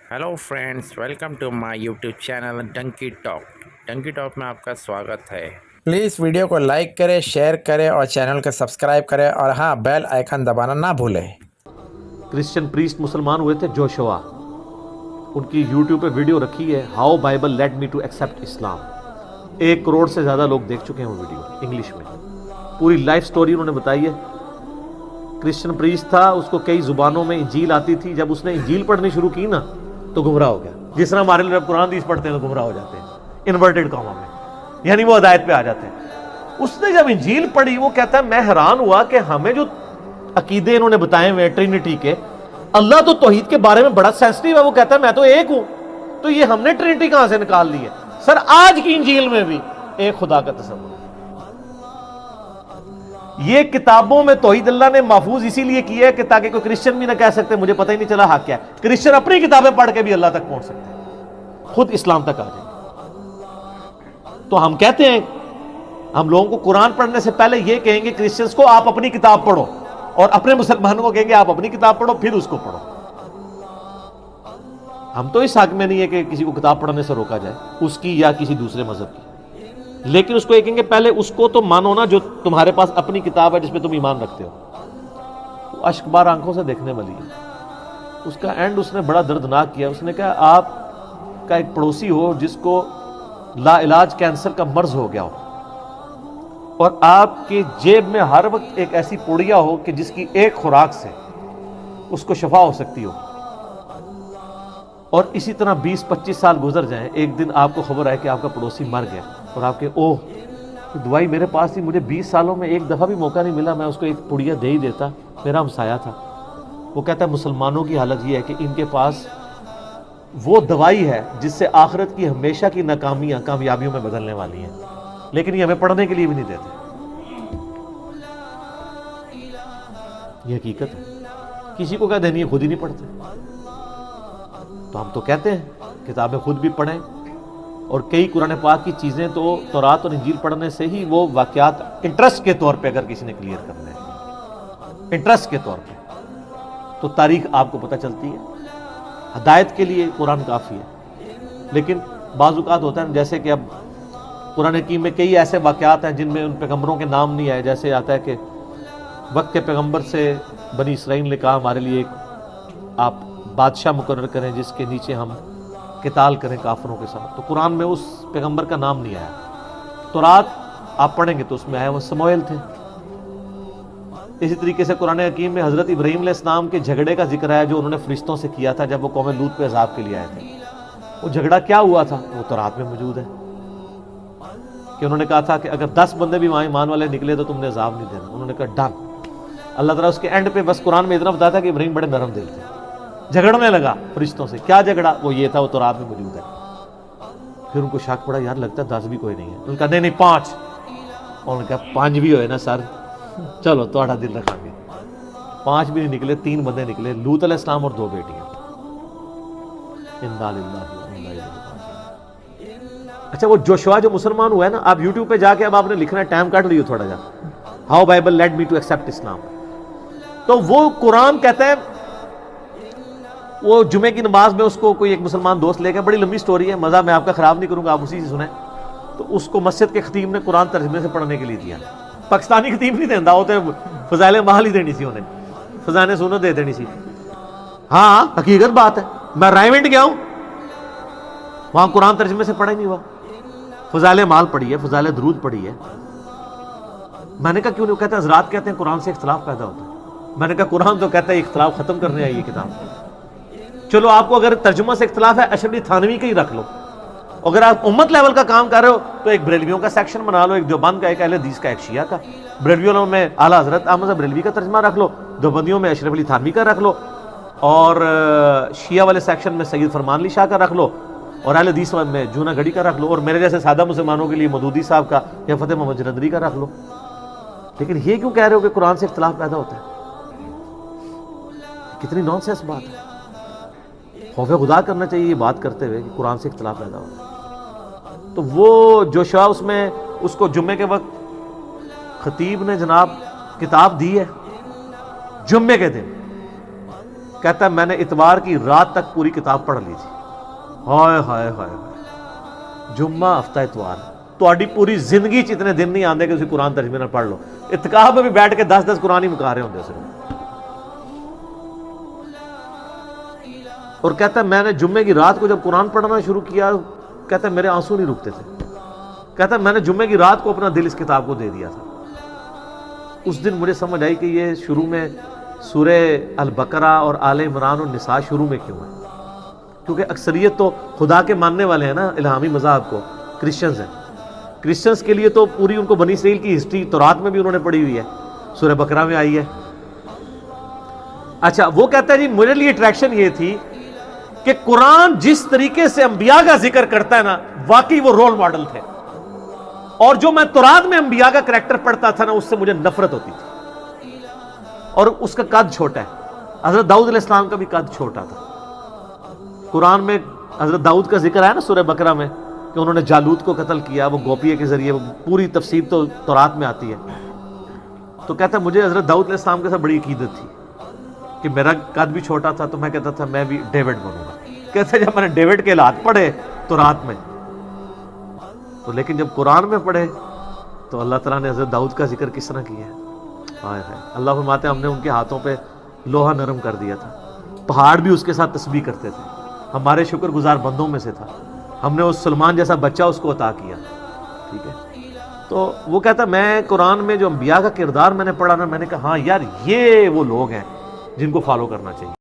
Hello friends, welcome to my YouTube channel Donkey Talk में आपका स्वागत है। प्लीज़ वीडियो को लाइक करें, शेयर करें और चैनल को सब्सक्राइब करें और हाँ, बेल आइकन दबाना ना भूलें। क्रिश्चियन प्रीस्ट मुसलमान हुए थे जोशुआ, उनकी यूट्यूब पे वीडियो रखी है, how Bible led me to accept Islam. 1 crore से ज़्यादा लोग देख चुके हैं वो वीडियो इंग्लिश में। पूरी लाइफ स्टोरी उन्होंने बताई है। क्रिश्चियन प्रीस्ट था, उसको कई ज़ुबानों में इंजील आती थी। जब उसने इंजील पढ़नी शुरू की ना तो गुमराह हो गया। जिस तरह हमारे लोग कुरान हदीस पढ़ते हैं तो गुमराह हो जाते हैं इन्वर्टेड कॉमा में, यानी वो हिदायत पे आ जाते हैं। उसने जब इंजील पढ़ी, वो कहता है मैं हैरान हुआ कि हमें जो अकीदे इन्होंने बताए हुए ट्रिनिटी के, अल्लाह तो तौहीद के बारे में बड़ा सेंसिटिव है। वो कहता है मैं तो एक हूं, तो ये हमने ट्रिनिटी कहां से निकाल ली है? सर, आज की इंजील में भी एक खुदा का तस्वर। ये किताबों में तौहीद अल्लाह ने महफूज इसीलिए किया है कि ताकि कोई क्रिश्चियन भी ना कह सकते मुझे पता ही नहीं चला हक क्या है। क्रिश्चियन अपनी किताबें पढ़ के भी अल्लाह तक पहुंच सकते हैं, खुद इस्लाम तक आ जाए। तो हम कहते हैं, हम लोगों को कुरान पढ़ने से पहले ये कहेंगे क्रिश्चियंस को आप अपनी किताब पढ़ो, और अपने मुसलमानों को कहेंगे आप अपनी किताब पढ़ो फिर उसको पढ़ो। हम तो इस हक में नहीं है कि किसी को किताब पढ़ने से रोका जाए, उसकी या किसी दूसरे मजहब की, लेकिन उसको ये कहेंगे पहले उसको तो मानो ना जो तुम्हारे पास अपनी किताब है जिसमें तुम ईमान रखते हो। वो अश्कबार आंखों से देखने वाली है। उसका एंड उसने बड़ा दर्दनाक किया। उसने कहा आपका एक पड़ोसी हो जिसको लाइलाज कैंसर का मर्ज हो गया हो, और आपके जेब में हर वक्त एक ऐसी पुड़िया हो कि जिसकी एक खुराक से उसको शफा हो सकती हो, और इसी तरह 20-25 साल गुजर जाएं, एक दिन आपको खबर आए कि आपका पड़ोसी मर गया, और आपके ओह दवाई मेरे पास थी, मुझे 20 सालों में एक दफ़ा भी मौका नहीं मिला, मैं उसको एक पुड़िया दे ही देता, मेरा हमसाया था। वो कहता है मुसलमानों की हालत ये है कि इनके पास वो दवाई है जिससे आखिरत की हमेशा की नाकामियां कामयाबियों में बदलने वाली हैं, लेकिन ये हमें पढ़ने के लिए भी नहीं देते। ये हकीकत है। किसी को क्या देनी है, खुद ही नहीं पढ़ते। तो हम तो कहते हैं किताबें खुद भी पढ़ें, और कई कुरान पाक की चीज़ें तो तौरात और इंजील पढ़ने से ही वो वाक़यात इंटरेस्ट के तौर पे अगर किसी ने क्लियर करने हैं, इंटरेस्ट के तौर पे, तो तारीख आपको पता चलती है। हदायत के लिए कुरान काफ़ी है, लेकिन बाज़ औक़ात होता है जैसे कि अब कुरान हकीम में कई ऐसे वाक़यात हैं जिनमें उन पैगम्बरों के नाम नहीं आए। जैसे आता है कि वक्त के पैगम्बर से बनी इसराइल ने कहा हमारे लिए एक आप बादशाह मुकर्रर करें जिसके नीचे हम किताल करें काफिरों के साथ। तो कुरान में उस पैगंबर का नाम नहीं आया। तौरात आप पढ़ेंगे तो उसमें आया वो समूएल थे। इसी तरीके से कुरान हकीम में हज़रत इब्राहीम अलैहिस्सलाम के झगड़े का जिक्र है जो उन्होंने फरिश्तों से किया था जब वो कौम लूत पे अज़ाब के लिए आए थे। वो झगड़ा क्या हुआ था वो तौरात में मौजूद है कि उन्होंने कहा था कि अगर 10 बंदे भी वहाँ ईमान वाले निकले तो तुमने अज़ाब नहीं देना। उन्होंने कहा डन। अल्लाह ताला उसके एंड पे बस कुरान में इतना बताता कि इब्राहीम बड़े नरम दिल थे, झगड़ने लगा फरिश्तों से। क्या झगड़ा? वो ये था, वो तौरात में मौजूद है। फिर उनको शक पड़ा, यार लगता है 10 भी कोई नहीं है। उनका नहीं 5। और उनका 5 भी होए ना सर, चलो थोड़ा दिल रखांगे। 5 भी नहीं निकले, 3 बंदे निकले, लूत अलैहिस्सलाम और 2 बेटियां। इन्ना लिल्लाहि व इन्ना इलैहि राजिऊन। अच्छा, वो जोशुआ जो मुसलमान हुआ है ना, आप यूट्यूब पे जाके अब आपने लिखना है, टाइम काट लियो थोड़ा जा, how Bible led me to accept Islam. तो वो कुरान कहता है, वो जुमे की नमाज में उसको कोई एक मुसलमान दोस्त ले गया। बड़ी लंबी स्टोरी है, मज़ा मैं आपका ख़राब नहीं करूँगा, आप उसी से सुने। तो उसको मस्जिद के खतीब ने कुरान तर्जमे से पढ़ने के लिए दिया। पाकिस्तानी खतीब नहीं देता, वो तो फजाइल माल ही देनी सी, उन्हें फजाने सुनो दे देनी सी। हाँ हकीकत बात है, मैं रायवेंट गया हूँ, वहाँ कुरान तर्जमे से पढ़ा ही नहीं हुआ। फजाइल माल पढ़ी है, फजाइल दरूद पढ़ी है। मैंने कहा क्यों नहीं? कहते हज़रात कहते हैं कुरान से इख्तलाफ पैदा होता है। मैंने कहा कुरान तो कहता है इख्तलाफ ख़त्म करने आई ये किताब। चलो आपको अगर तर्जुमा से इख्तलाफ है, अशरफी थानवी का ही रख लो। अगर आप उम्मत लेवल का काम कर रहे हो तो एक बरेलवियों का सेक्शन बना लो, एक देवबंद का, एक अहले हदीस का, एक शिया का। बरेलवियों में आला हजरत अहमद बरेलवी का तर्जमा रख लो, देवबंदियों में अशरफ अली थानवी का रख लो, और शिया वाले सेक्शन में सैयद फरमान अली शाह का रख लो, और अहले हदीस में जूना घड़ी का रख लो, और मेरे जैसे सादा मुसलमानों के लिए मदूदी साहब का या फतेह मोहम्मद जरंदरी का रख लो। लेकिन ये क्यों कह रहे हो कि कुरान से इख्तलाफ पैदा होता है? कितनी नॉनसेंस बात है। खौफ खुदा करना चाहिए ये बात करते हुए कि कुरान से इख्तलाफ पैदा होता है। तो वो जोशुआ, उसमें उसको जुम्मे के वक्त खतीब ने जनाब किताब दी है, जुम्मे के दिन کہتا ہے میں نے اتوار کی رات تک پوری کتاب پڑھ لی تھی. ہائے ہائے ہائے ہائے, جمعہ ہفتہ اتوار, تہاڈی پوری زندگی چ اتنے دن نہیں آندے کہ تسی قرآن ترجمے نال پڑھ لو. اعتکاف میں بھی بیٹھ کے 10 قرآن ہی مکا رہے ہوندے صرف. اور کہتا ہے میں نے جمعے کی رات کو جب قرآن پڑھنا شروع کیا, کہتا ہے میرے آنسو نہیں رکتے تھے. کہتا ہے میں نے جمعے کی رات کو اپنا دل اس کتاب کو دے دیا تھا. اس دن مجھے سمجھ آئی کہ یہ شروع میں سورہ البقرہ اور آل عمران اور نساء شروع میں کیوں ہے, کیونکہ اکثریت تو خدا کے ماننے والے ہیں نا الہامی مذہب کو, کرسچنز ہیں. کرسچنز کے لیے تو پوری ان کو بنی اسرائیل کی ہسٹری تورات میں بھی انہوں نے پڑھی ہوئی ہے, سورہ بقرہ میں آئی ہے. اچھا, وہ کہتا ہے جی میرے لیے اٹریکشن یہ تھی کہ قرآن جس طریقے سے انبیاء کا ذکر کرتا ہے نا, واقعی وہ رول ماڈل تھے. اور جو میں تورات میں انبیاء کا کریکٹر پڑھتا تھا نا, اس سے مجھے نفرت ہوتی تھی. اور اس کا قد چھوٹا ہے. حضرت داؤد علیہ السلام کا بھی قد چھوٹا تھا. قرآن میں حضرت داؤد کا ذکر ہے نا سورہ بقرہ میں کہ انہوں نے جالوت کو قتل کیا, وہ گوپیے کے ذریعے, وہ پوری تفسیر تو تورات میں آتی ہے. تو کہتا ہے مجھے حضرت داؤد علیہ السلام کے ساتھ بڑی عقیدت تھی کہ میرا قد بھی چھوٹا تھا, تو میں کہتا تھا میں بھی ڈیوڈ بنوں گا. کہتا ہے جب میں نے ڈیوڈ کے حالات پڑھے تورات میں, تو لیکن جب قرآن میں پڑھے تو اللہ تعالیٰ نے حضرت داؤد کا ذکر کس طرح کیا ہے. ہائے ہائے, اللہ فرماتے ہیں ہم نے ان کے ہاتھوں پہ لوہا نرم کر دیا تھا, پہاڑ بھی اس کے ساتھ تسبیح کرتے تھے, ہمارے شکر گزار بندوں میں سے تھا, ہم نے اس سلمان جیسا بچہ اس کو عطا کیا. ٹھیک ہے, تو وہ کہتا میں قرآن میں جو انبیاء کا کردار میں نے پڑھا نا, میں نے کہا ہاں یار یہ وہ لوگ ہیں جن کو فالو کرنا چاہیے.